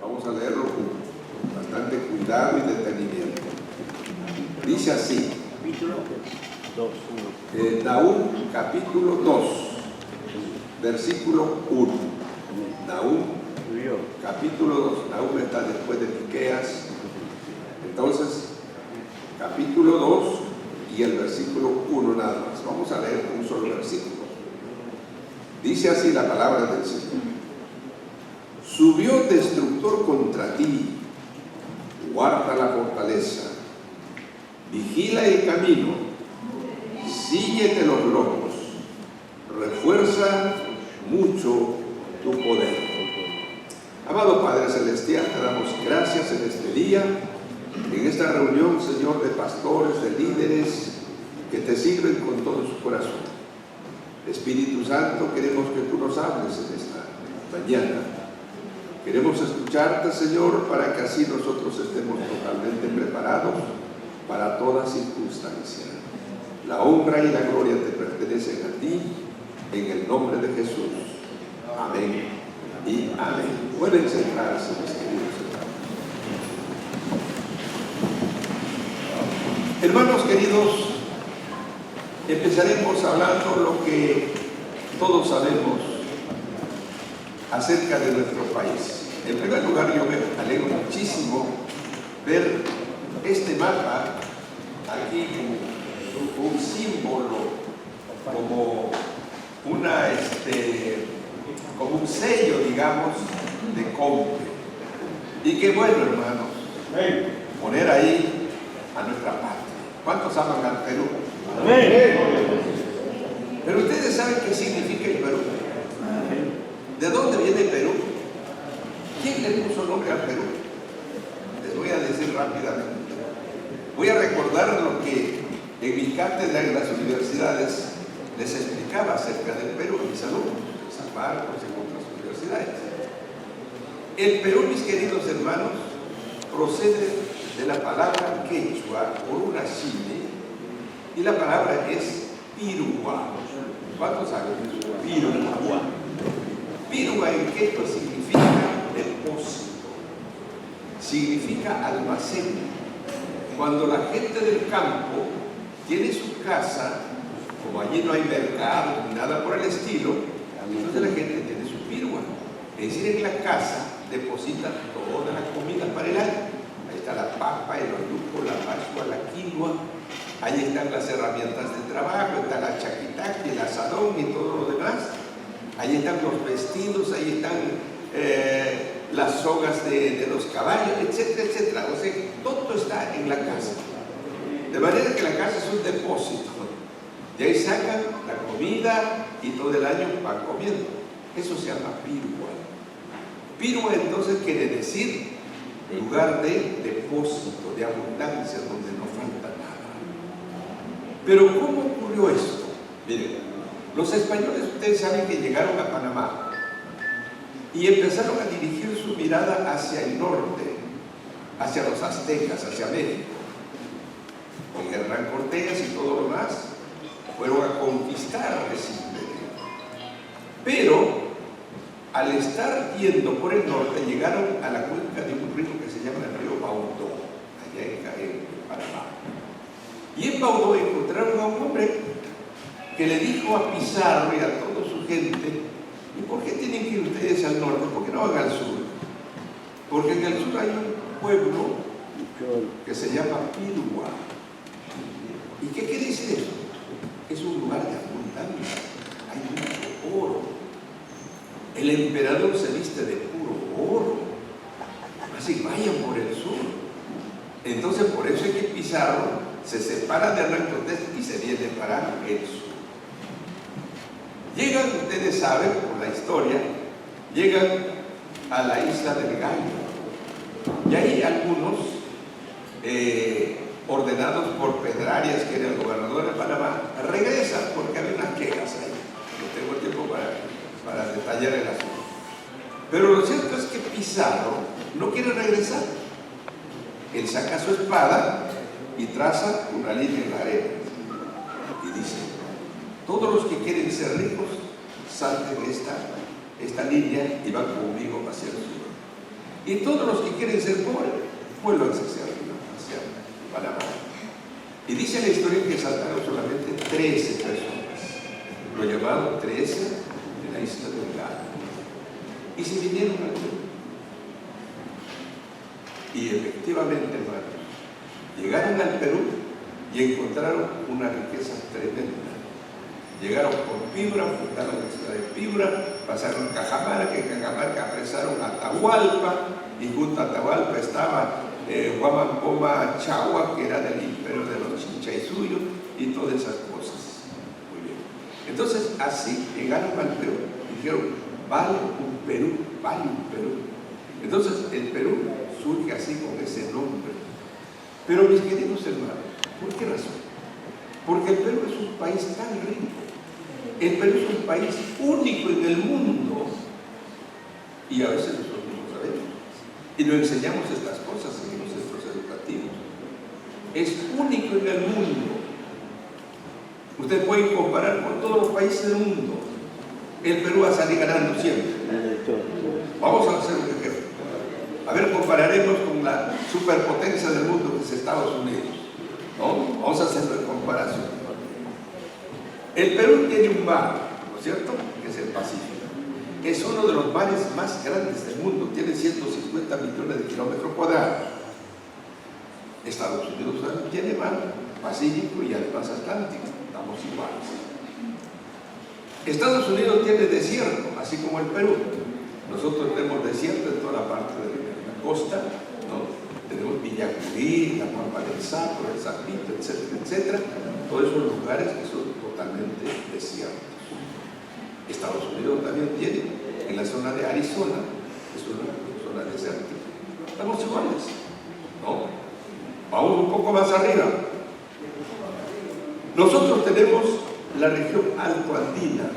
Vamos a leerlo con bastante cuidado y detenimiento. Dice así, Nahum capítulo 2, versículo 1. Nahum capítulo 2. Nahum está después de Miqueas. Entonces, capítulo 2 y el versículo 1 nada más. Vamos a leer un solo versículo. Dice así la palabra del Señor. Subió destructor contra ti, guarda la fortaleza, vigila el camino, síguete los lomos, refuerza mucho tu poder. Amado Padre Celestial, te damos gracias en este día, en esta reunión, Señor, de pastores, de líderes que te sirven con todo su corazón. Espíritu Santo, queremos que tú nos hables en esta mañana. Queremos escucharte, Señor, para que así nosotros estemos totalmente preparados para toda circunstancia. La honra y la gloria te pertenecen a ti, en el nombre de Jesús. Amén y amén. Pueden sentarse, mis queridos hermanos. Hermanos queridos, empezaremos hablando lo que todos sabemos acerca de nuestro país. En primer lugar, yo me alegro muchísimo ver este mapa aquí con un símbolo, como como un sello, digamos, de Compe. Y qué bueno, hermanos, poner ahí a nuestra patria. ¿Cuántos aman al Perú? Pero ustedes saben qué significa el Perú. ¿De dónde viene Perú? ¿Quién le puso nombre al Perú? Les voy a decir rápidamente. Voy a recordar lo que en mi cátedra en las universidades les explicaba acerca del Perú a mis alumnos, en San Marcos y en otras universidades. El Perú, mis queridos hermanos, procede de la palabra quechua por una chile, y la palabra es pirua. ¿Cuántos saben? Pirua. Pirua en quechua significa depósito, significa almacén. Cuando la gente del campo tiene su casa, como allí no hay mercado ni nada por el estilo, entonces la gente tiene su pirua. Es decir, en la casa deposita toda la comida para el año. Ahí está la papa, el orujo, la pascua, la quinoa. Ahí están las herramientas de trabajo, está la chaquitaque, el asadón y todo lo demás. Ahí están los vestidos, ahí están las sogas de los caballos, etcétera, etcétera. O sea, todo está en la casa. De manera que la casa es un depósito. De ahí sacan la comida y todo el año van comiendo. Eso se llama pirua. Pirua entonces quiere decir lugar de depósito, de abundancia, donde no falta nada. Pero ¿cómo ocurrió esto? Miren, los españoles, ustedes saben que llegaron a Panamá y empezaron a dirigir su mirada hacia el norte, hacia los aztecas, hacia México. Con Hernán Cortés y todo lo demás, fueron a conquistar ese imperio. Pero al estar yendo por el norte, llegaron a la cuenca de un río que se llama el río Baudó, allá en Panamá. Y en Baudó encontraron a un hombre que le dijo a Pizarro y a toda su gente: ¿y por qué tienen que ir ustedes al norte? ¿Por qué no van al sur? Porque en el sur hay un pueblo que se llama Pirua. ¿Y qué quiere decir eso? Es un lugar de abundancia, hay mucho oro. El emperador se viste de puro oro. Así vayan por el sur. Entonces por eso es que Pizarro se separa de Hernán Cortés y se viene para el sur. Llegan, ustedes saben por la historia, llegan a la isla del Gallo. Y ahí algunos, ordenados por Pedrarias, que era el gobernador de Panamá, regresan porque había unas quejas ahí. No tengo tiempo para detallar el asunto. Pero lo cierto es que Pizarro no quiere regresar. Él saca su espada y traza una línea en la arena. Y dice: todos los que quieren ser ricos, salten esta línea y van conmigo hacia el sur. Y todos los que quieren ser pobres, vuélvanse hacia Panamá. Y dice la historia que saltaron solamente 13 personas. Lo llamaron 13 de la isla de Bengala. Y se vinieron al Perú. Y efectivamente, hermanos, llegaron al Perú y encontraron una riqueza tremenda. Llegaron por Piura, fundaron la ciudad de Piura, pasaron Cajamarca, que en Cajamarca apresaron a Atahualpa, y junto a Atahualpa estaba Huamancoma Chagua, que era del imperio de los Chinchaysuyo, y todas esas cosas. Muy bien. Entonces, así llegaron al Perú y dijeron, vale un Perú, vale un Perú. Entonces, el Perú surge así con ese nombre. Pero mis queridos hermanos, ¿por qué razón? Porque el Perú es un país tan rico. El Perú es un país único en el mundo. Y a veces nosotros no sabemos. Y nos enseñamos estas cosas en los centros educativos. Es único en el mundo. Usted puede comparar con todos los países del mundo. El Perú va a salir ganando siempre. Vamos a hacer un ejemplo. A ver, compararemos con la superpotencia del mundo que es Estados Unidos, ¿no? Vamos a hacerlo en comparación. El Perú tiene un mar, ¿no es cierto?, que es el Pacífico. Es uno de los mares más grandes del mundo, tiene 150 millones de kilómetros cuadrados. Estados Unidos también tiene mar Pacífico y además Atlántico, estamos iguales. Estados Unidos tiene desierto, así como el Perú. Nosotros tenemos desierto en toda la parte de la costa, ¿no? Tenemos Villacurí, la Pampa del Sapo, el Zapito, etcétera, etcétera. Todos esos lugares que son totalmente desiertos. Estados Unidos también tiene, en la zona de Arizona, es una zona desértica. Estamos iguales, ¿no? Vamos un poco más arriba. Nosotros tenemos la región altoandina.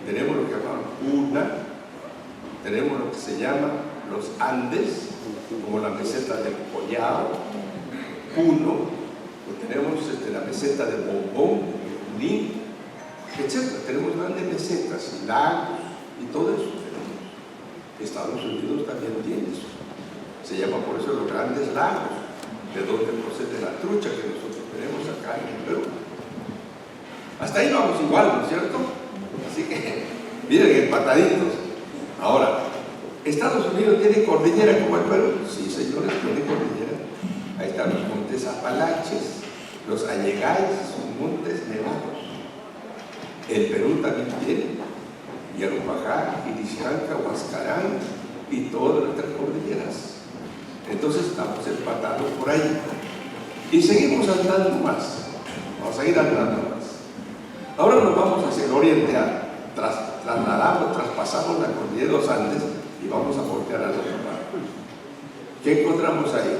Tenemos lo que llamamos Puna, tenemos lo que se llama los Andes, como la meseta del Collao, Puno, tenemos la meseta de Bombón, Junín, etc. Tenemos grandes mesetas, lagos y todo eso tenemos. Estados Unidos también tiene eso. Se llama por eso los grandes lagos, de donde procede la trucha que nosotros tenemos acá en el Perú. Hasta ahí vamos igual, ¿no es cierto? Así que, miren, empataditos. Ahora, ¿Estados Unidos tiene cordillera como el Perú? Sí, señores, tiene cordillera. Ahí están los montes Apalaches, los Alleghanyes, son montes nevados. El Perú también tiene Yarupajá, Irichjanca, Huascarán y todas nuestras cordilleras. Entonces estamos empatados por ahí. Y seguimos andando más. Vamos a seguir andando más. Ahora nos vamos hacia el oriente, traspasamos la cordillera de los Andes y vamos a voltear al otro lado. ¿Qué encontramos ahí?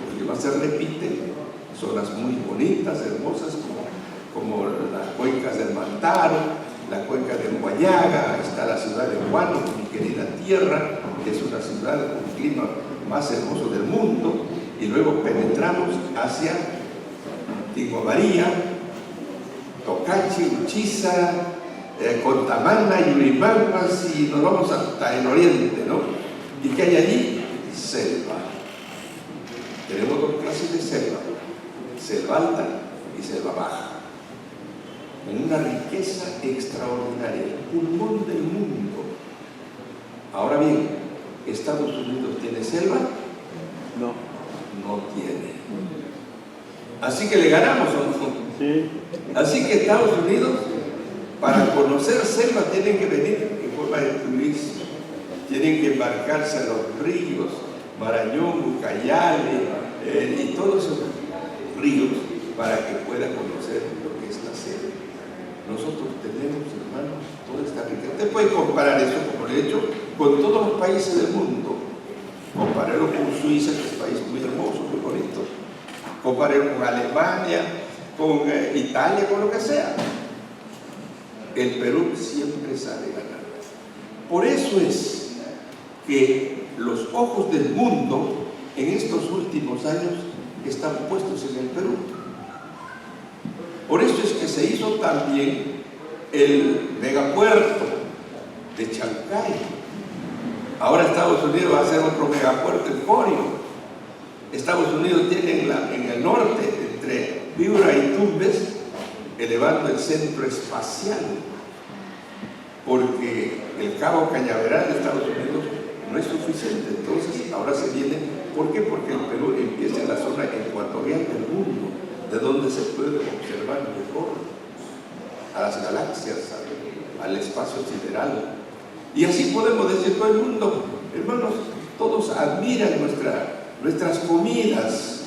Porque más se repite, zonas muy bonitas, hermosas, como las cuencas del Mantaro, la cuenca de Huallaga, está la ciudad de Huánuco, mi querida tierra, que es una ciudad con el clima más hermoso del mundo, y luego penetramos hacia Tigua María, Tocachi, Uchiza, Contamana, Yurimaguas, y nos vamos hasta el oriente, ¿no? ¿Y qué hay allí? Selva. Tenemos dos clases de selva, selva alta y selva baja, con una riqueza extraordinaria, el pulmón del mundo. Ahora bien, ¿Estados Unidos tiene selva? No. No tiene. Así que le ganamos, ¿o no? Sí. Así que Estados Unidos, para conocer selva, tienen que venir en forma de turismo. Tienen que embarcarse a los ríos, Marañón, Ucayali, y todos esos ríos, para que puedan conocer lo que es la selva. Nosotros tenemos, hermanos, toda esta riqueza. Usted puede comparar eso, como le he dicho, con todos los países del mundo. Compararlo con Suiza, que es un país muy hermoso, muy bonito. Compararlo con Alemania, con Italia, con lo que sea. El Perú siempre sale ganando. Por eso es que los ojos del mundo en estos últimos años están puestos en el Perú. Por eso es que se hizo también el megapuerto de Chancay. Ahora Estados Unidos va a hacer otro megapuerto en Corio. Estados Unidos tiene en el norte, entre Piura y Tumbes, elevando el centro espacial, porque el Cabo Cañaveral de Estados Unidos no es suficiente. Entonces ahora se viene. ¿Por qué? Porque el Perú empieza en la zona ecuatorial del mundo, de donde se puede observar mejor a las galaxias, al espacio sideral. Y así podemos decir todo el mundo, hermanos, todos admiran nuestras comidas.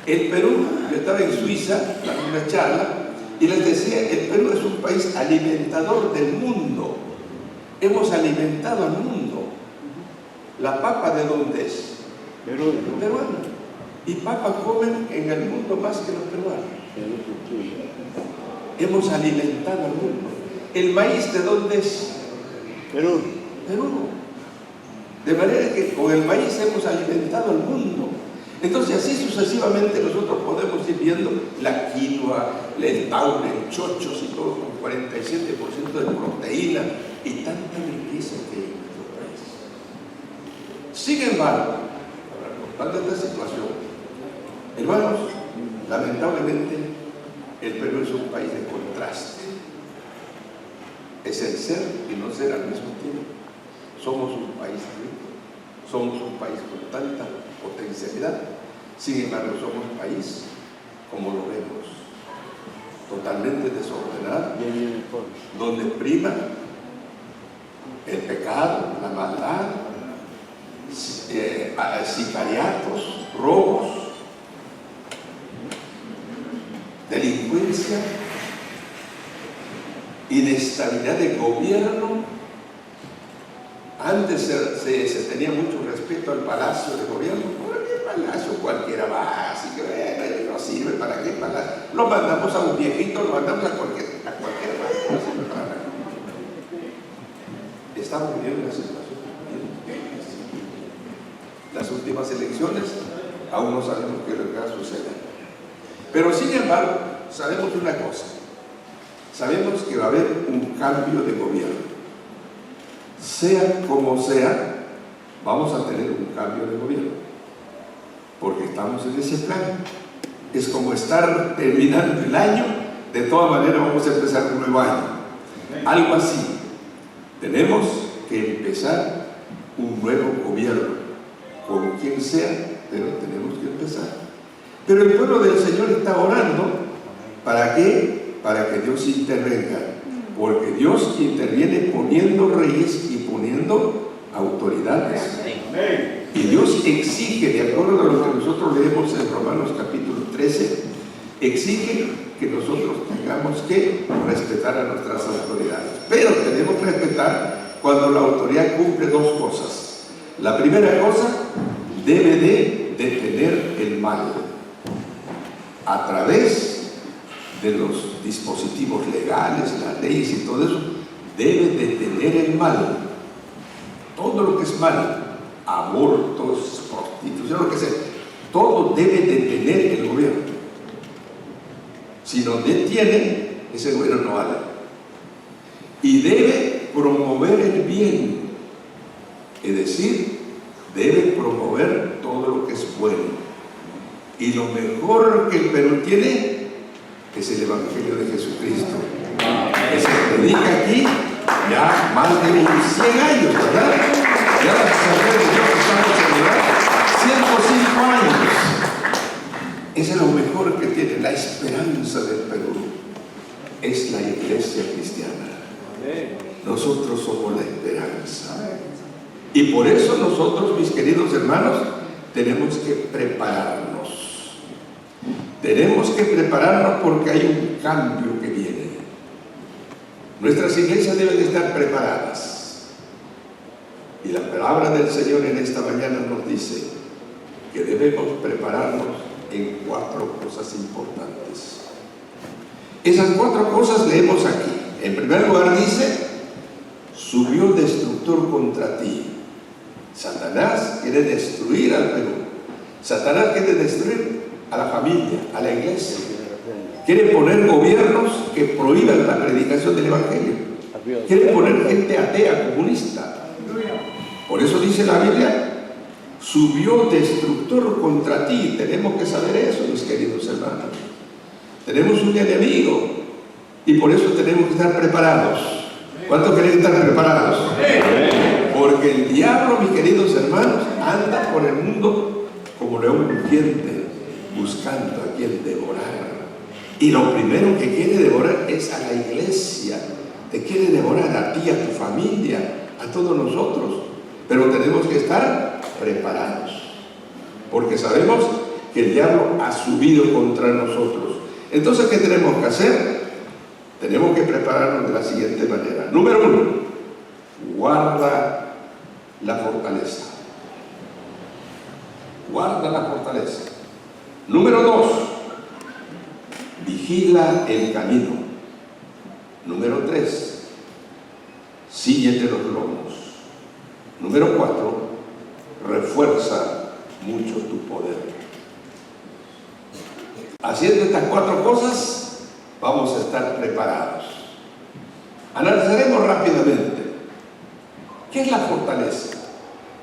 El Perú, yo estaba en Suiza, dando una charla, y les decía, el Perú es un país alimentador del mundo. Hemos alimentado al mundo. ¿La papa de dónde es? Peruana. Y papa comen en el mundo más que los peruanos. Hemos alimentado al mundo. ¿El maíz de dónde es? Perú. De manera que con el maíz hemos alimentado al mundo. Entonces así sucesivamente nosotros podemos ir viendo la quinoa, el taure, el chochos y todo con 47% de proteína y tanta riqueza que hay en nuestro país. Sin embargo, reportando esta situación, hermanos, lamentablemente el Perú es un país de contraste. Es el ser y no ser al mismo tiempo. Somos un país rico, somos un país con tanta potencialidad, sin embargo somos un país, como lo vemos, totalmente desordenado, donde prima el pecado, la maldad, sicariatos, robos, delincuencia, inestabilidad de gobierno. Antes se tenía mucho respeto al palacio de gobierno. ¿Por qué palacio? Cualquiera va, así que bueno, no sirve. ¿Para qué palacio? Lo mandamos a un viejito, lo mandamos a cualquiera más. No sirve para nada. Estamos viviendo una situación. Las últimas elecciones, aún no sabemos qué es lo que va a suceder. Pero sin embargo, sabemos una cosa. Sabemos que va a haber un cambio de gobierno. Sea como sea, vamos a tener un cambio de gobierno, porque estamos en ese plan. Es como estar terminando el año, de todas maneras vamos a empezar un nuevo año. Algo así. Tenemos que empezar un nuevo gobierno, con quien sea, pero tenemos que empezar. Pero el pueblo del Señor está orando. ¿Para qué? Para que Dios intervenga. Porque Dios interviene poniendo reyes y poniendo autoridades. Y Dios exige, de acuerdo a lo que nosotros leemos en Romanos capítulo 13, exige que nosotros tengamos que respetar a nuestras autoridades. Pero tenemos que respetar cuando la autoridad cumple dos cosas. La primera cosa, debe de detener el mal a través de los dispositivos legales, las leyes y todo eso. Debe detener el mal, todo lo que es mal, abortos, prostitución, lo que sea, todo debe detener el gobierno. Si no detiene, ese gobierno no hará. Y debe promover el bien, es decir, debe promover todo lo que es bueno. Y lo mejor que el Perú tiene es el Evangelio de Jesucristo, que se predica aquí ya más de 100 años, ¿verdad? Ya la Asamblea de Dios estamos celebrando 105 años. Ese es lo mejor que tiene. La esperanza del Perú es la iglesia cristiana. Nosotros somos la esperanza. Y por eso nosotros, mis queridos hermanos, tenemos que prepararnos. Tenemos que prepararnos porque hay un cambio que viene. Nuestras iglesias deben estar preparadas. Y la palabra del Señor en esta mañana nos dice que debemos prepararnos en 4 cosas importantes. Esas 4 cosas leemos aquí. En primer lugar dice, subió destructor contra ti. Satanás quiere destruir al Perú. Satanás quiere destruir a la familia, a la iglesia. Quiere poner gobiernos que prohíban la predicación del Evangelio. Quiere poner gente atea, comunista. Por eso dice la Biblia, subió destructor contra ti. Tenemos que saber eso, mis queridos hermanos. Tenemos un enemigo y por eso tenemos que estar preparados. ¿Cuántos quieren estar preparados? Porque el diablo, mis queridos hermanos, anda por el mundo como león rugiente, buscando a quien devorar. Y lo primero que quiere devorar es a la iglesia. Te quiere devorar a ti, a tu familia, a todos nosotros. Pero tenemos que estar preparados, porque sabemos que el diablo ha subido contra nosotros. Entonces, ¿qué tenemos que hacer? Tenemos que prepararnos de la siguiente manera. Número 1, guarda la fortaleza. Guarda la fortaleza. Número 2, vigila el camino. Número 3, síguete los lomos. Número 4, refuerza mucho tu poder. Haciendo estas 4 cosas, vamos a estar preparados. Analizaremos rápidamente. ¿Qué es la fortaleza?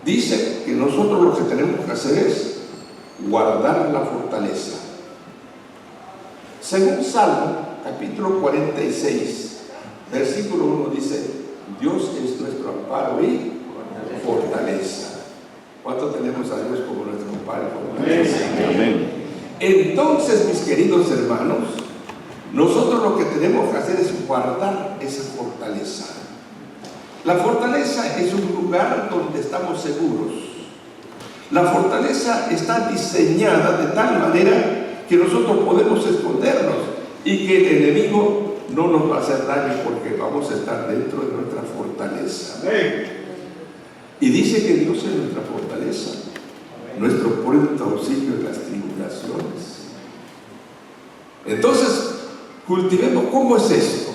Dice que nosotros lo que tenemos que hacer es guardar la fortaleza. Según Salmo, capítulo 46, versículo 1 dice, Dios es nuestro amparo y fortaleza. ¿Cuánto tenemos a Dios como nuestro amparo y fortaleza? Amén. Entonces, mis queridos hermanos, nosotros lo que tenemos que hacer es guardar esa fortaleza. La fortaleza es un lugar donde estamos seguros. La fortaleza está diseñada de tal manera que nosotros podemos escondernos y que el enemigo no nos va a hacer daño porque vamos a estar dentro de nuestra fortaleza. Y dice que Dios es nuestra fortaleza, nuestro pronto auxilio en las tribulaciones. Entonces, cultivemos cómo es esto.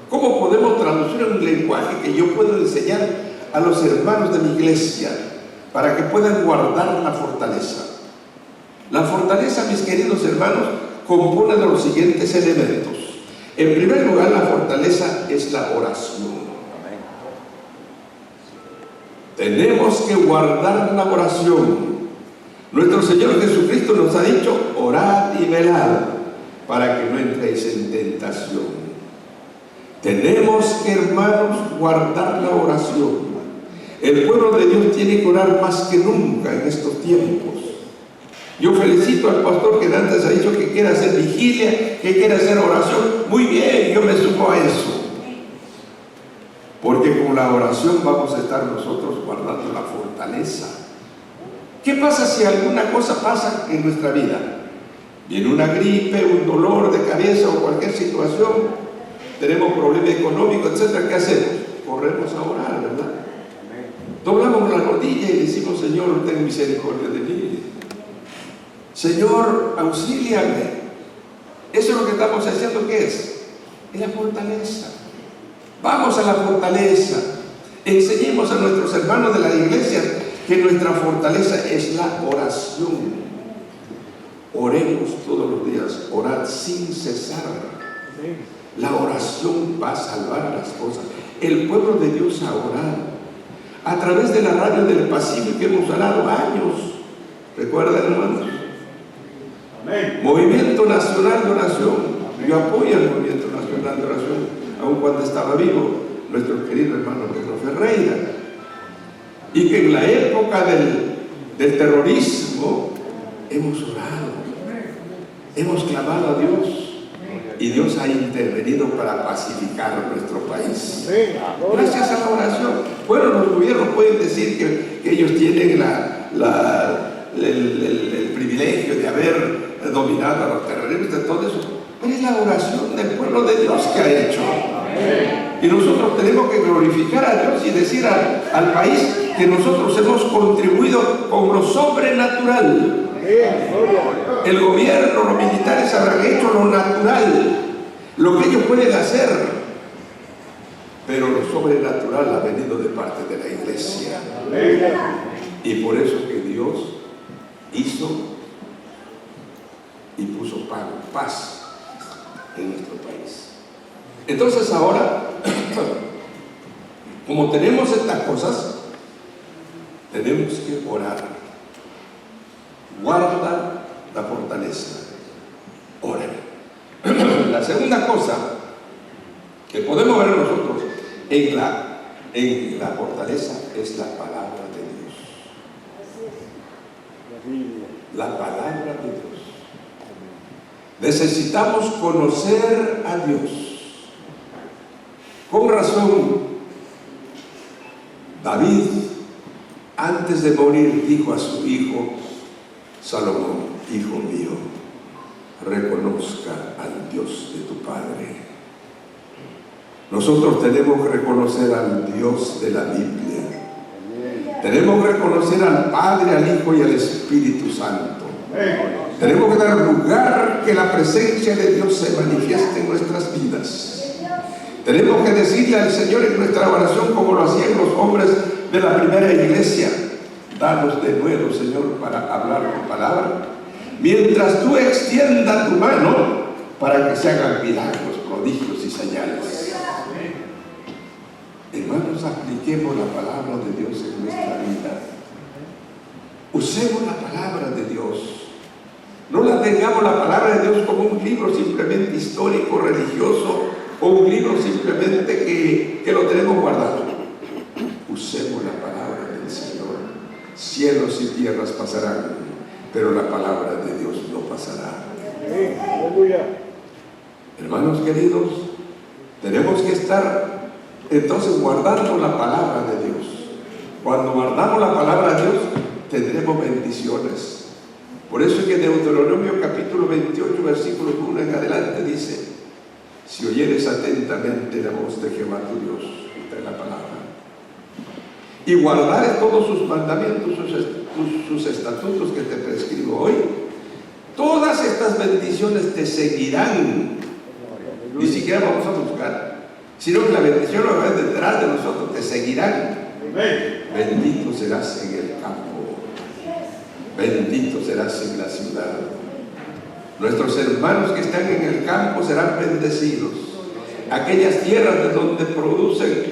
¿Cómo podemos traducir en un lenguaje que yo puedo enseñar a los hermanos de mi iglesia para que puedan guardar la fortaleza? La fortaleza, mis queridos hermanos, compone de los siguientes elementos. En primer lugar, la fortaleza es la oración. Tenemos que guardar la oración. Nuestro Señor Jesucristo nos ha dicho, orad y velad para que no entréis en tentación. Tenemos que, hermanos, guardar la oración. El pueblo de Dios tiene que orar más que nunca en estos tiempos. Yo felicito al pastor que antes ha dicho que quiere hacer vigilia, que quiere hacer oración. Muy bien, yo me sumo a eso. Porque con la oración vamos a estar nosotros guardando la fortaleza. ¿Qué pasa si alguna cosa pasa en nuestra vida? Viene una gripe, un dolor de cabeza o cualquier situación, tenemos problema económico, etc. ¿Qué hacemos? Corremos a orar, ¿verdad? Doblamos la rodilla y decimos, Señor, ten misericordia de mí. Señor, auxíliame. Eso es lo que estamos haciendo. ¿Qué es? Es la fortaleza. Vamos a la fortaleza. Enseñemos a nuestros hermanos de la iglesia que nuestra fortaleza es la oración. Oremos todos los días, orad sin cesar. La oración va a salvar las cosas. El pueblo de Dios ha orado a través de la radio del Pacífico, que hemos orado años. ¿Recuerdan, hermanos? Amén. Movimiento Nacional de Oración. Yo apoyo el Movimiento Nacional de Oración, aun cuando estaba vivo nuestro querido hermano Pedro Ferreira. Y que en la época del terrorismo hemos orado, hemos clamado a Dios. Y Dios ha intervenido para pacificar nuestro país. Gracias a la oración. Bueno, los gobiernos pueden decir que ellos tienen el privilegio de haber dominado a los terroristas, todo eso. Pero es la oración del pueblo de Dios que ha hecho. Y nosotros tenemos que glorificar a Dios y decir al país que nosotros hemos contribuido con lo sobrenatural. El gobierno, los militares habrán hecho lo natural, lo que ellos pueden hacer, pero lo sobrenatural ha venido de parte de la iglesia. Y por eso que Dios hizo y puso paz en nuestro país. Entonces ahora, como tenemos estas cosas, tenemos que orar. Guarda la fortaleza. Ora. La segunda cosa que podemos ver nosotros en la fortaleza es la palabra de Dios. La palabra de Dios. Necesitamos conocer a Dios. Con razón, David, antes de morir, dijo a su hijo Salomón: hijo mío, reconozca al Dios de tu Padre. Nosotros tenemos que reconocer al Dios de la Biblia. Tenemos que reconocer al Padre, al Hijo y al Espíritu Santo. Tenemos que dar lugar que la presencia de Dios se manifieste en nuestras vidas. Tenemos que decirle al Señor en nuestra oración, como lo hacían los hombres de la primera iglesia: danos de nuevo, Señor, para hablar tu palabra, mientras tú extiendas tu mano para que se hagan milagros, prodigios y señales. Hermanos, apliquemos la palabra de Dios en nuestra vida. Usemos la palabra de Dios. No la tengamos la palabra de Dios como un libro simplemente histórico, religioso, o un libro simplemente que lo tenemos guardado. Usemos la palabra del Señor. Cielos y tierras pasarán, pero la palabra de Dios no pasará. Hermanos queridos, tenemos que estar entonces guardando la palabra de Dios. Cuando guardamos la palabra de Dios, tendremos bendiciones. Por eso es que Deuteronomio capítulo 28, versículos 1 en adelante dice: si oyeres atentamente la voz de Jehová tu Dios, esta es la palabra, y guardares todos sus mandamientos, sus estatutos que te prescribo hoy, todas estas bendiciones te seguirán. Ni siquiera vamos a buscar, sino que la bendición lo va a ver detrás de nosotros, te seguirán. Bendito serás en el campo, bendito serás en la ciudad. Nuestros hermanos que están en el campo serán bendecidos. Aquellas tierras de donde producen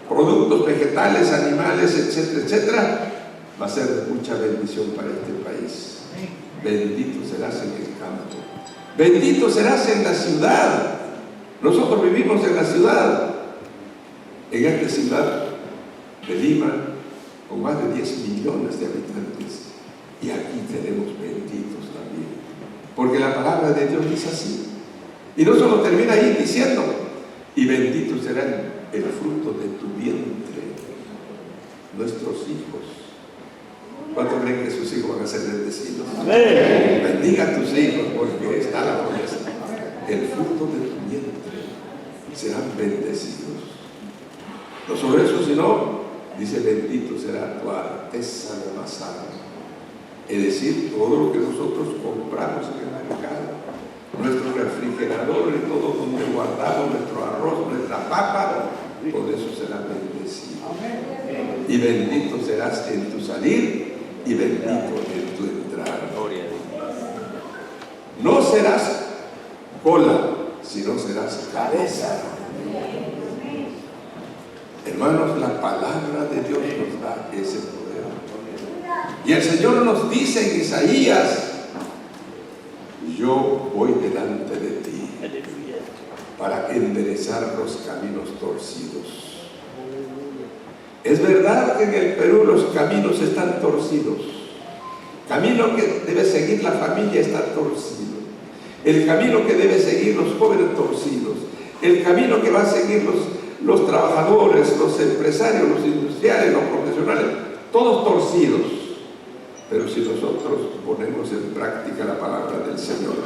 productos vegetales, animales, etcétera, etcétera, va a ser de mucha bendición para este país. Bendito serás en el campo, bendito serás en la ciudad. Nosotros vivimos en la ciudad, en esta ciudad de Lima, con más de 10 millones de habitantes, y aquí tenemos benditos también, porque la palabra de Dios dice así. Y no solo termina ahí diciendo: y bendito será el fruto de tu vientre, nuestros hijos. ¿Cuánto creen que sus hijos van a ser bendecidos? Bendiga a tus hijos, porque está la promesa. El fruto de tu vientre serán bendecidos. No solo eso, sino dice: bendito será tu arteza de amasar. Es decir, todo lo que nosotros compramos en el mercado, nuestro refrigerador y todo donde guardamos nuestro arroz, nuestra papa, todo eso será bendecido. Y bendito serás en tu salir y bendito en tu entrar. No serás cola, sino serás cabeza. Hermanos, la palabra de Dios nos da ese poder. Y el Señor nos dice en Isaías: yo voy delante de ti para enderezar los caminos torcidos. Es verdad que en el Perú los caminos están torcidos. Camino que debe seguir la familia está torcido. El camino que debe seguir los jóvenes torcidos. El camino que va a seguir los trabajadores, los empresarios, los industriales, los profesionales, todos torcidos. Pero si nosotros ponemos en práctica la palabra del Señor,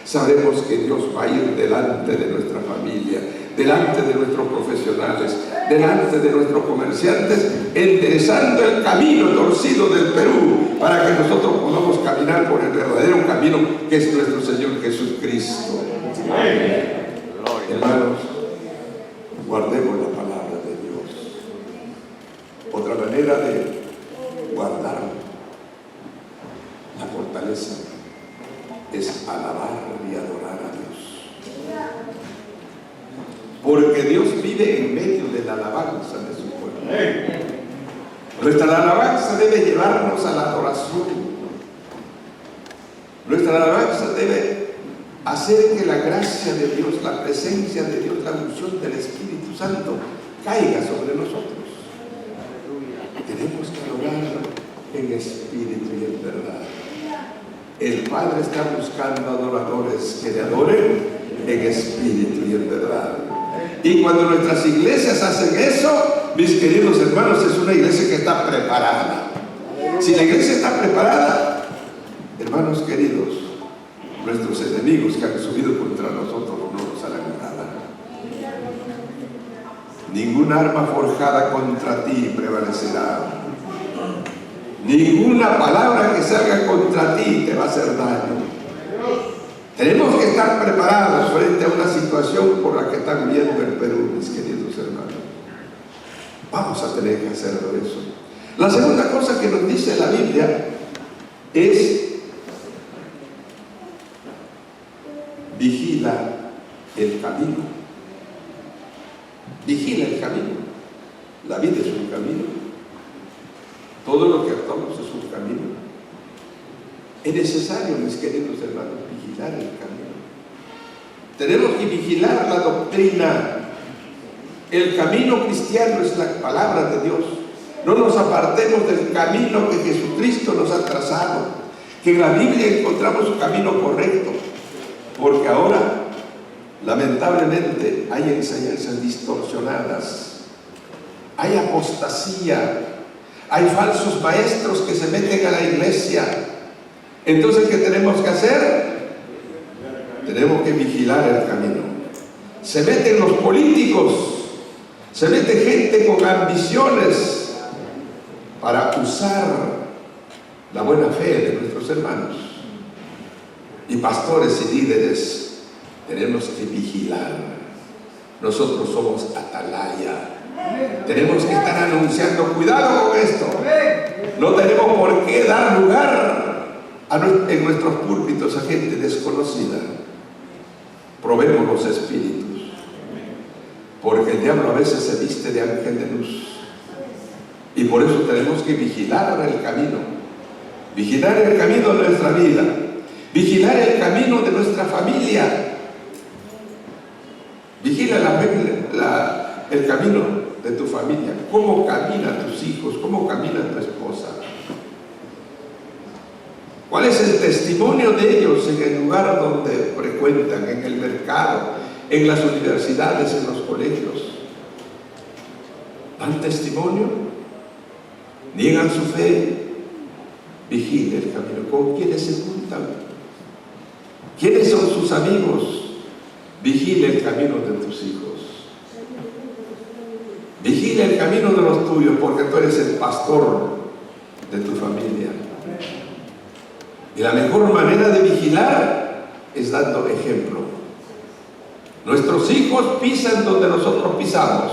sabremos que Dios va a ir delante de nuestra familia, delante de nuestros profesionales, delante de nuestros comerciantes, enderezando el camino torcido del Perú, para que nosotros podamos caminar por el verdadero camino que es nuestro Señor Jesucristo. Amén. Hermanos, guardemos la palabra de Dios. Otra manera de guardar la fortaleza es alabar y adorar a Dios, porque Dios vive en medio de la alabanza de su pueblo. Nuestra alabanza debe llevarnos a la adoración. Nuestra alabanza debe hacer que la gracia de Dios, la presencia de Dios, la unción del Espíritu Santo caiga sobre nosotros. Tenemos que adorar en espíritu y en verdad. El Padre está buscando adoradores que le adoren en espíritu y en verdad. Y cuando nuestras iglesias hacen eso, mis queridos hermanos, es una iglesia que está preparada. Si la iglesia está preparada, hermanos queridos, nuestros enemigos que han subido contra nosotros no nos harán nada. Ningún arma forjada contra ti prevalecerá. Ninguna palabra que salga contra ti te va a hacer daño. Tenemos que estar preparados frente a una situación por la que está viviendo el Perú, mis queridos hermanos. Vamos a tener que hacerlo eso. La segunda cosa que nos dice la Biblia es: vigila el camino. Vigila el camino. La vida es un camino. Todo lo que actuamos es un camino. Es necesario, mis queridos hermanos, vigilar el camino. Tenemos que vigilar la doctrina. El camino cristiano es la palabra de Dios. No nos apartemos del camino que Jesucristo nos ha trazado. Que en la Biblia encontramos un camino correcto. Porque ahora, lamentablemente, hay enseñanzas distorsionadas. Hay apostasía. Hay falsos maestros que se meten a la iglesia. Entonces, ¿qué tenemos que hacer? Tenemos que vigilar el camino. Se meten los políticos, se mete gente con ambiciones para usar la buena fe de nuestros hermanos. Y pastores y líderes, tenemos que vigilar. Nosotros somos atalaya. Tenemos que estar anunciando, cuidado con esto. No tenemos por qué dar lugar en nuestros púlpitos a gente desconocida. Probemos los espíritus, porque el diablo a veces se viste de ángel de luz, y por eso tenemos que vigilar el camino. Vigilar el camino de nuestra vida, vigilar el camino de nuestra familia. Vigila el camino de tu familia. ¿Cómo caminan tus hijos? ¿Cómo camina tu esposa? ¿Cuál es el testimonio de ellos en el lugar donde frecuentan, en el mercado, en las universidades, en los colegios? ¿Dan testimonio? ¿Niegan su fe? Vigile el camino. ¿Con quiénes se juntan? ¿Quiénes son sus amigos? Vigile el camino de tus hijos. Vigila el camino de los tuyos, porque tú eres el pastor de tu familia. Y la mejor manera de vigilar es dando ejemplo. Nuestros hijos pisan donde nosotros pisamos,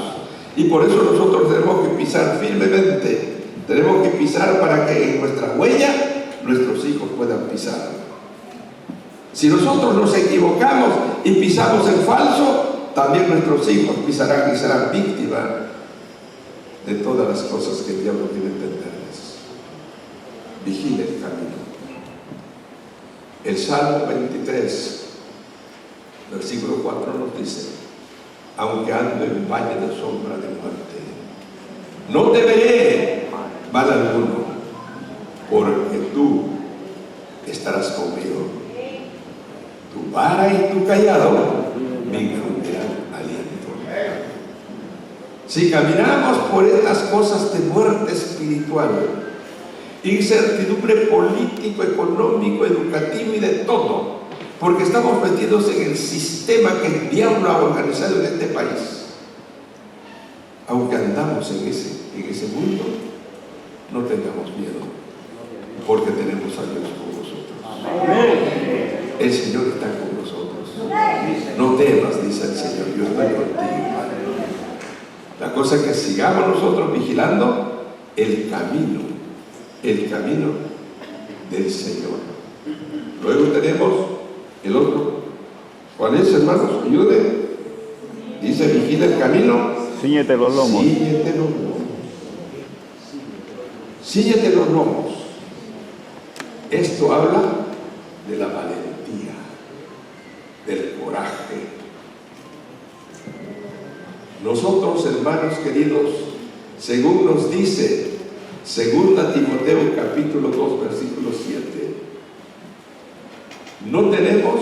y por eso nosotros tenemos que pisar firmemente. Tenemos que pisar para que en nuestra huella nuestros hijos puedan pisar. Si nosotros nos equivocamos y pisamos el falso, también nuestros hijos pisarán y serán víctimas de todas las cosas que el diablo quiere entenderles. Vigile el camino. El Salmo 23, versículo 4 nos dice: aunque ando en valle de sombra de muerte, no temeré mal alguno, porque tú estarás conmigo. Tu vara y tu callado me infundirán aliento. Si caminamos por estas cosas de muerte espiritual, incertidumbre político, económico, educativo y de todo, porque estamos metidos en el sistema que el diablo ha organizado en este país, aunque andamos en ese mundo, no tengamos miedo, porque tenemos a Dios con nosotros. El Señor está con nosotros. No temas, dice el Señor, yo estoy contigo. La cosa es que sigamos nosotros vigilando el camino del Señor. Luego tenemos el otro. ¿Cuál es, hermanos? Ayude. Dice: vigila el camino. Cíñete los lomos. Cíñete los lomos. Síñete los lomos. Esto habla de la valentía, del coraje. Nosotros, hermanos queridos, según nos dice 2 Timoteo capítulo 2 versículo 7, no tenemos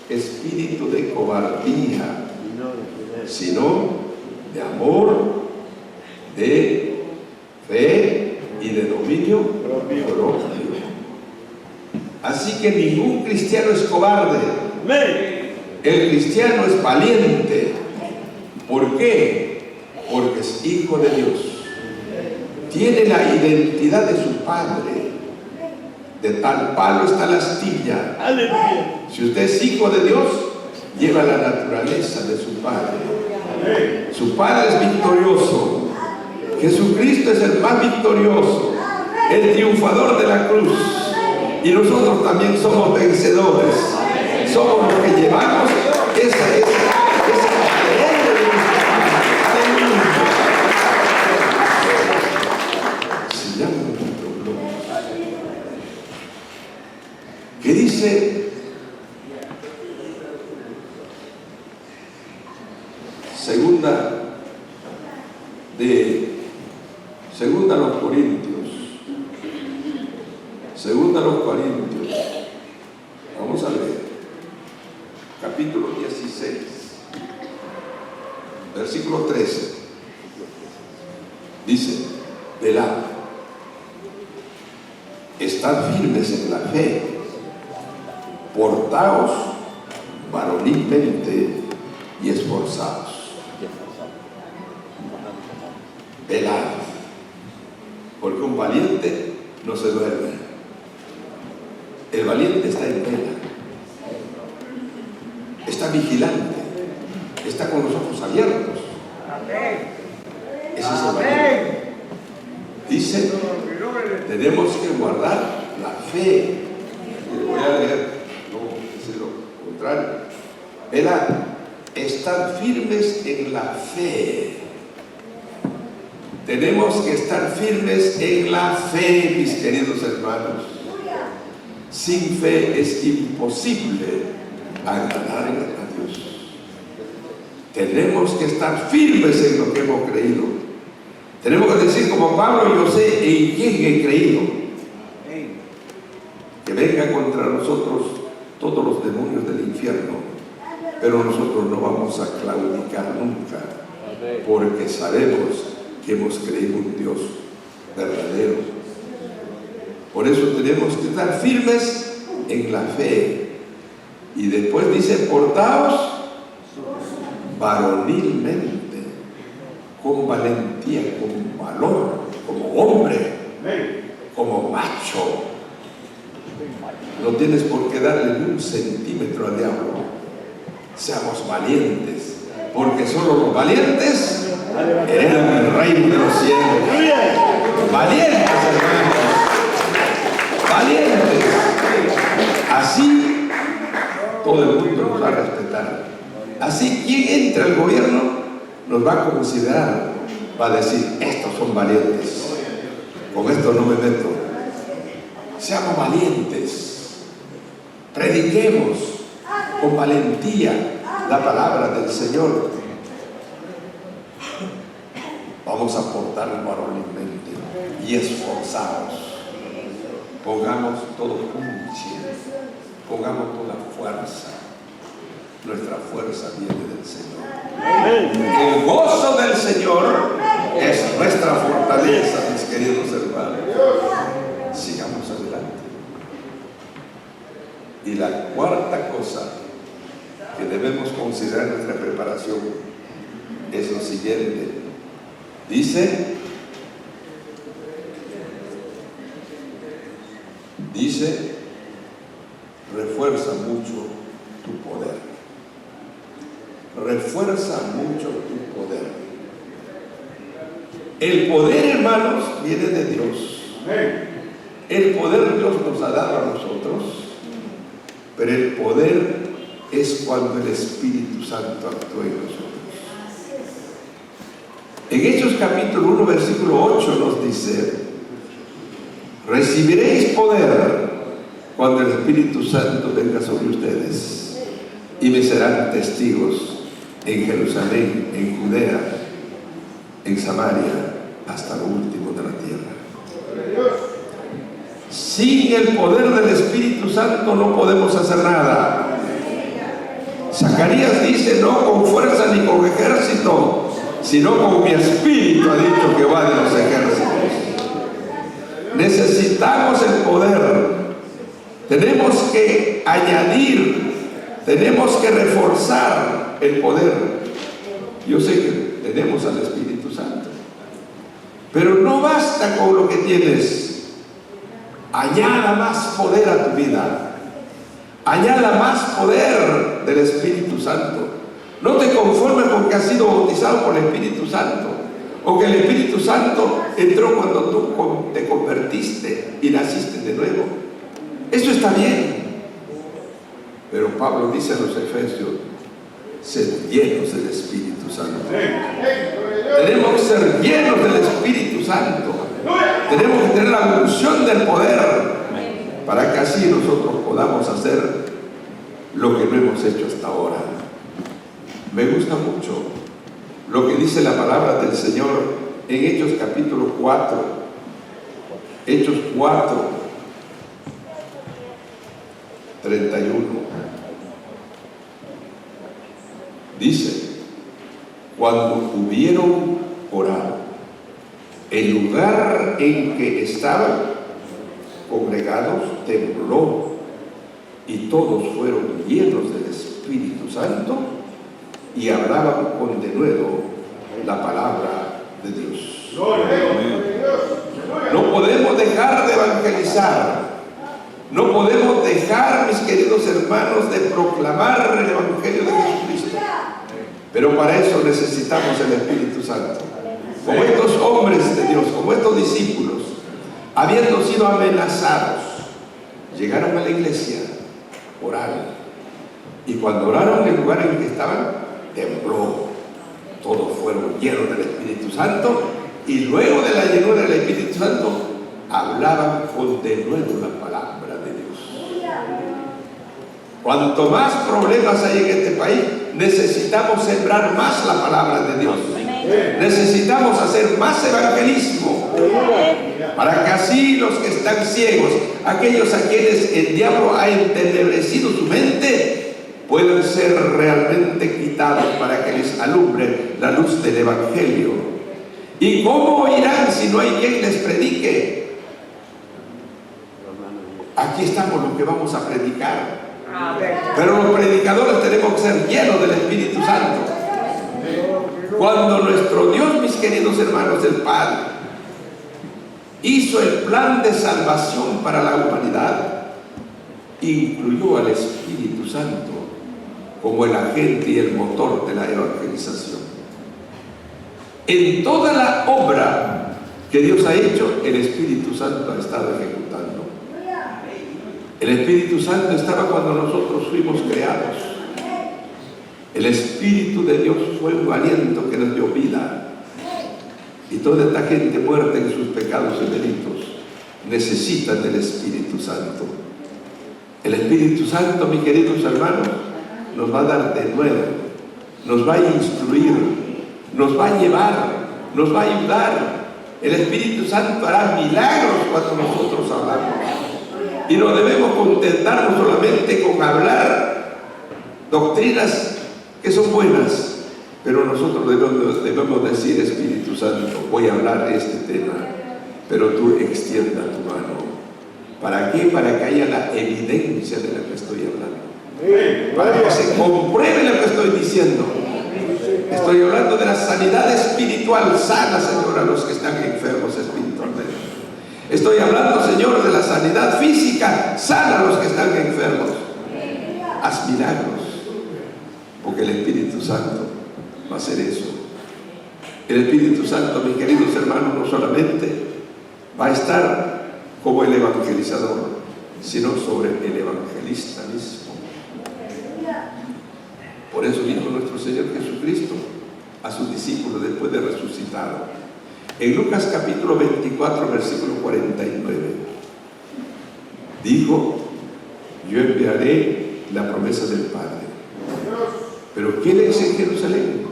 espíritu de cobardía, sino de amor, de fe y de dominio propio. Así que ningún cristiano es cobarde. El cristiano es valiente. ¿Por qué? Porque es hijo de Dios. Tiene la identidad de su Padre. De tal palo está la astilla. Si usted es hijo de Dios, lleva la naturaleza de su Padre. Su Padre es victorioso. Jesucristo es el más victorioso, el triunfador de la cruz. Y nosotros también somos vencedores. Somos los que llevamos esa se llama nuestro globo. ¿Qué dice? Segunda a los Corintios, vamos a leer, capítulo 16, versículo 13, dice: velad, estad firmes en la fe, portaos varonilmente y esforzados. Velad, porque un valiente no se duerme. El valiente está en vela, está vigilante, está con los ojos abiertos. Ese es el valiente. Dice, tenemos que guardar la fe. Le voy a leer, no, es lo contrario. Velad, estad firmes en la fe. Tenemos que estar firmes en la fe, mis queridos hermanos. Sin fe es imposible agradar a Dios. Tenemos que estar firmes en lo que hemos creído. Tenemos que decir como Pablo: yo sé en quién he creído. Que venga contra nosotros todos los demonios del infierno, pero nosotros no vamos a claudicar nunca, porque sabemos que hemos creído un Dios verdadero. Por eso tenemos que estar firmes en la fe. Y después dice: portaos varonilmente, con valentía, con valor, como hombre, como macho. No tienes por qué darle ni un centímetro al diablo. Seamos valientes, porque solo los valientes heredan el reino de los cielos. Valientes, hermanos, valientes. Así todo el mundo nos va a respetar. Así quien entra al gobierno nos va a considerar, va a decir: estos son valientes, con esto no me meto. Seamos valientes, prediquemos con valentía la palabra del Señor. Vamos a portar varonilmente y esforzados. Pongamos todo punche, pongamos toda fuerza. Nuestra fuerza viene del Señor. El gozo del Señor es nuestra fortaleza, mis queridos hermanos. Sigamos adelante. Y la cuarta cosa que debemos considerar en nuestra preparación es lo siguiente. Dice, refuerza mucho tu poder. Refuerza mucho tu poder. El poder, hermanos, viene de Dios. El poder Dios nos ha dado a nosotros, pero el poder es cuando el Espíritu Santo actúa en nosotros. En Hechos capítulo 1 versículo 8 nos dice: recibiréis poder cuando el Espíritu Santo venga sobre ustedes, y me serán testigos en Jerusalén, en Judea, en Samaria, hasta lo último de la tierra. Sin el poder del Espíritu Santo no podemos hacer nada. Zacarías dice: no con fuerza ni con ejército, sino con mi espíritu, ha dicho Jehová de los ejércitos. Necesitamos el poder. Tenemos que añadir, tenemos que reforzar el poder. Yo sé que tenemos al Espíritu Santo, pero no basta con lo que tienes. Añada más poder a tu vida, añada más poder del Espíritu Santo. No te conformes con que has sido bautizado por el Espíritu Santo, o que el Espíritu Santo entró cuando tú te convertiste y naciste de nuevo. Eso está bien, pero Pablo dice a los Efesios: sed llenos del Espíritu Santo. Tenemos que ser llenos del Espíritu Santo. Tenemos que tener la unción del poder, para que así nosotros podamos hacer lo que no hemos hecho hasta ahora. Me gusta mucho lo que dice la palabra del Señor en Hechos capítulo 4. Hechos 4, 31. Dice: cuando hubieron orado, el lugar en que estaban congregados tembló, y todos fueron llenos del Espíritu Santo y hablaban con denuedo la palabra de Dios. No podemos dejar de evangelizar. No podemos dejar, mis queridos hermanos, de proclamar el Evangelio de Jesucristo. Pero para eso necesitamos el Espíritu Santo. Como estos hombres de Dios, como estos discípulos, habiendo sido amenazados, llegaron a la iglesia, oraron. Y cuando oraron, el lugar en que estaban tembló. Todos fueron llenos del Espíritu Santo, y luego de la llenura del Espíritu Santo, hablaban con denuedo la palabra de Dios. Cuanto más problemas hay en este país, necesitamos sembrar más la palabra de Dios. Necesitamos hacer más evangelismo, para que así los que están ciegos, aquellos a quienes el diablo ha entenebrecido su mente, puedan ser realmente quitados, para que les alumbre la luz del Evangelio. ¿Y cómo oirán si no hay quien les predique? Aquí estamos los que vamos a predicar. Pero los predicadores tenemos que ser llenos del Espíritu Santo. Cuando nuestro Dios, mis queridos hermanos, el Padre, hizo el plan de salvación para la humanidad, incluyó al Espíritu Santo como el agente y el motor de la evangelización. En toda la obra que Dios ha hecho, el Espíritu Santo ha estado ejecutando. El Espíritu Santo estaba cuando nosotros fuimos creados. El Espíritu de Dios fue un aliento que nos dio vida. Y toda esta gente muerta en sus pecados y delitos necesitan del Espíritu Santo. El Espíritu Santo, mis queridos hermanos, nos va a dar de nuevo, nos va a instruir, nos va a llevar, nos va a ayudar. El Espíritu Santo hará milagros cuando nosotros hablamos. Y no debemos contentarnos solamente con hablar doctrinas que son buenas, pero nosotros debemos decir: Espíritu Santo, voy a hablar de este tema, pero tú extienda tu mano. ¿Para qué? Para que haya la evidencia de lo que estoy hablando, para que se compruebe lo que estoy diciendo. Estoy hablando de la sanidad espiritual. Sana, Señor, a los que están enfermos espiritualmente. Estoy hablando, Señor, de la sanidad física. Sana a los que están enfermos. Haz milagros, porque el Espíritu Santo va a hacer eso. El Espíritu Santo, mis queridos hermanos, no solamente va a estar como el evangelizador, sino sobre el evangelista mismo. Por eso dijo nuestro Señor Jesucristo a sus discípulos después de resucitado, en Lucas capítulo 24, versículo 49: Dijo: yo enviaré la promesa del Padre, pero quédense en Jerusalén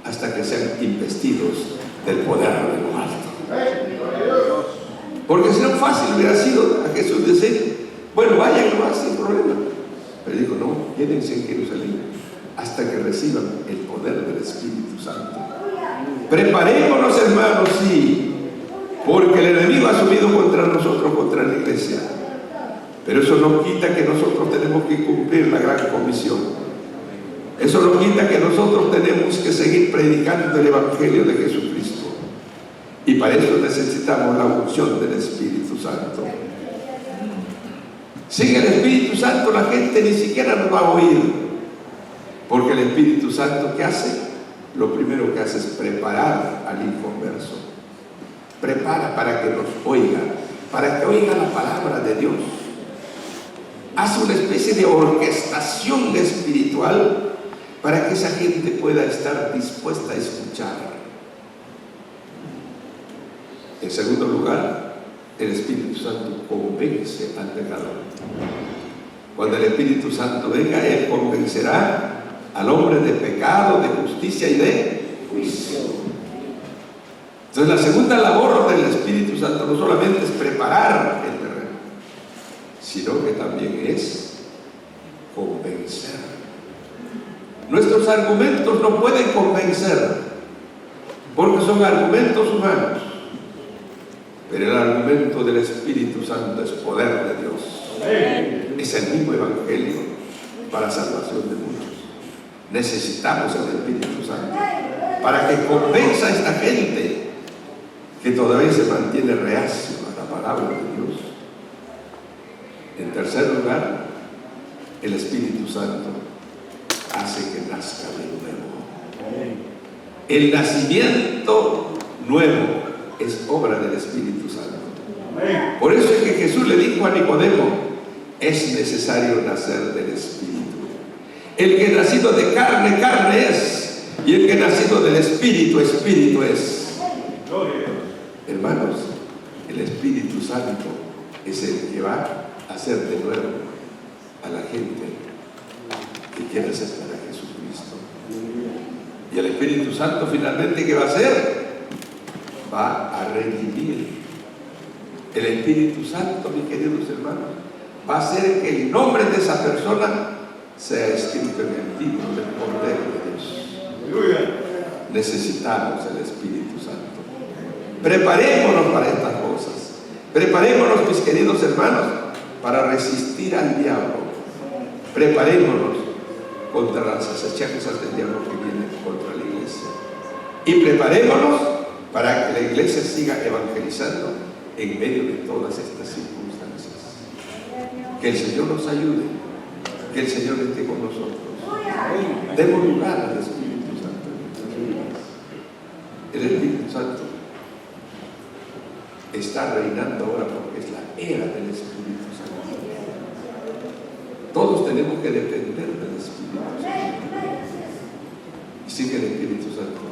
hasta que sean investidos del poder de lo alto. Porque si no, fácil hubiera sido a Jesús decir: bueno, vayan nomás sin problema. Pero dijo: no, quédense en Jerusalén hasta que reciban el poder del Espíritu Santo. Preparémonos, hermanos, sí, porque el enemigo ha subido contra nosotros, contra la iglesia. Pero eso no quita que nosotros tenemos que cumplir la gran comisión. Eso no quita que nosotros tenemos que seguir predicando el Evangelio de Jesucristo. Y para eso necesitamos la unción del Espíritu Santo. Sin el Espíritu Santo la gente ni siquiera nos va a oír. Porque el Espíritu Santo, ¿qué hace? Lo primero que hace es preparar al inconverso. Prepara para que nos oiga, para que oiga la palabra de Dios. Hace una especie de orquestación espiritual para que esa gente pueda estar dispuesta a escuchar. En segundo lugar, el Espíritu Santo convence al pecador. Cuando el Espíritu Santo venga, Él convencerá al hombre de pecado, de justicia y de juicio. Entonces, la segunda labor del Espíritu Santo no solamente es preparar el terreno, sino que también es convencer. Nuestros argumentos no pueden convencer, porque son argumentos humanos. Pero el argumento del Espíritu Santo es poder de Dios. Es el mismo Evangelio para salvación de muchos. Necesitamos el Espíritu Santo para que convenza a esta gente que todavía se mantiene reacio a la palabra de Dios. En tercer lugar, el Espíritu Santo hace que nazca de nuevo. El nacimiento nuevo es obra del Espíritu Santo. Por eso es que Jesús le dijo a Nicodemo: es necesario nacer del Espíritu. El que nacido de carne, carne es, y el que nacido del Espíritu, Espíritu es. Hermanos, el Espíritu Santo es el que va a hacer de nuevo a la gente que quiere aceptar a Jesucristo. Y el Espíritu Santo finalmente, ¿qué va a hacer? Va a redimir. El Espíritu Santo, mis queridos hermanos, va a hacer que el nombre de esa persona sea escrito en el libro del Cordero de Dios. Necesitamos el Espíritu Santo. Preparémonos para estas cosas. Preparémonos, mis queridos hermanos, para resistir al diablo. Preparémonos contra las acechanzas del diablo que vienen contra la iglesia. Y preparémonos para que la iglesia siga evangelizando en medio de todas estas circunstancias. Que el Señor nos ayude, que el Señor esté con nosotros. Demos lugar al Espíritu Santo. El Espíritu Santo está reinando ahora porque es la era del Espíritu Santo. Todos tenemos que depender del Espíritu Santo. Y sin el Espíritu Santo,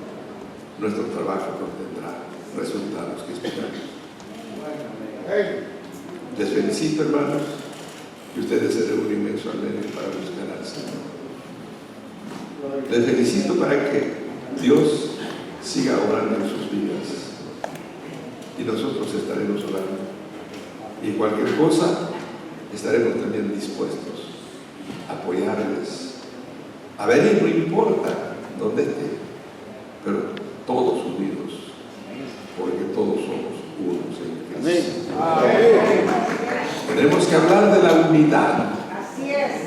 nuestro trabajo no tendrá resultados que esperamos. Les felicito, hermanos, que ustedes se reúnen mensualmente para buscar al Señor. Les felicito para que Dios siga obrando en sus vidas. Y nosotros estaremos orando. Y cualquier cosa, estaremos también dispuestos a apoyarles. A venir, no importa dónde esté, pero todos unidos, porque todos somos unos en Cristo. Tenemos que hablar de la unidad.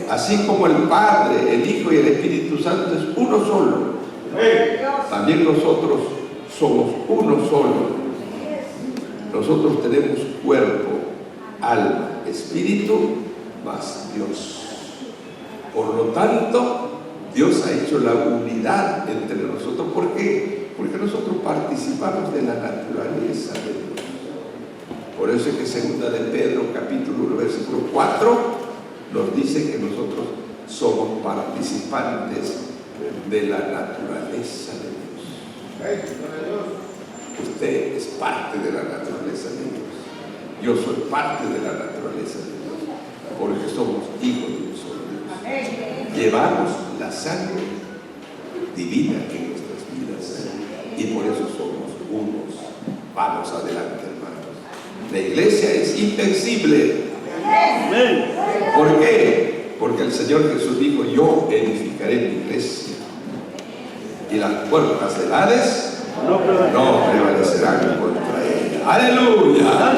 Así como el Padre, el Hijo y el Espíritu Santo es uno solo, también nosotros somos uno solo. Nosotros tenemos cuerpo, alma, espíritu, más Dios. Por lo tanto, Dios ha hecho la unidad entre nosotros. ¿Por qué? Porque nosotros participamos de la naturaleza de Dios. Por eso es que segunda de Pedro, capítulo 1, versículo 4, nos dice que nosotros somos participantes de la naturaleza de Dios. Usted es parte de la naturaleza de Dios. Yo soy parte de la naturaleza de Dios, porque somos hijos de un solo Dios. Llevamos la sangre divina en nuestras vidas y por eso somos unos. Vamos adelante, hermanos. La iglesia es invencible. ¿Por qué? Porque el Señor Jesús dijo: yo edificaré mi iglesia y las puertas del Hades no prevalecerán contra ella. ¡Aleluya!